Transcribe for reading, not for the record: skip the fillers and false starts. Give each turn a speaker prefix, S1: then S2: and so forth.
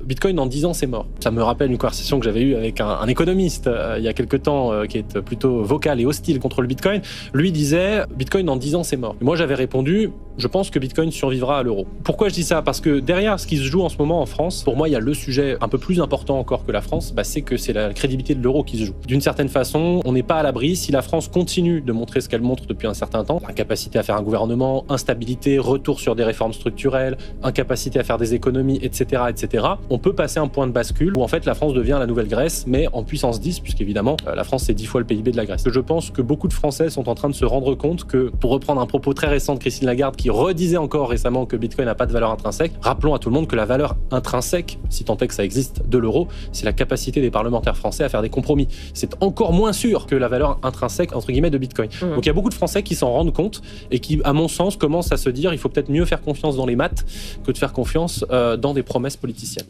S1: Bitcoin dans 10 ans c'est mort. Ça me rappelle une conversation que j'avais eue avec un économiste il y a quelques temps qui est plutôt vocal et hostile contre le Bitcoin. Lui disait Bitcoin dans 10 ans c'est mort. Et moi j'avais répondu je pense que Bitcoin survivra à l'euro. Pourquoi je dis ça? Parce que derrière ce qui se joue en ce moment en France, pour moi il y a le sujet un peu plus important encore que la France, c'est que c'est la crédibilité de l'euro qui se joue. D'une certaine façon, on n'est pas à l'abri si la France continue de montrer ce qu'elle montre depuis un certain temps, incapacité à faire un gouvernement, instabilité, retour sur des réformes structurelles, incapacité à faire des économies, etc., etc. On peut passer un point de bascule où en fait la France devient la nouvelle Grèce, mais en puissance 10, puisqu'évidemment la France c'est 10 fois le PIB de la Grèce. Je pense que beaucoup de Français sont en train de se rendre compte que, pour reprendre un propos très récent de Christine Lagarde qui redisait encore récemment que Bitcoin n'a pas de valeur intrinsèque, rappelons à tout le monde que la valeur intrinsèque, si tant est que ça existe, de l'euro, c'est la capacité des parlementaires français à faire des compromis. C'est encore moins sûr que la valeur intrinsèque, entre guillemets, de Bitcoin. Donc il y a beaucoup de Français qui s'en rendent compte et qui, à mon sens, commencent à se dire il faut peut-être mieux faire confiance dans les maths que de faire confiance dans des promesses politiciennes.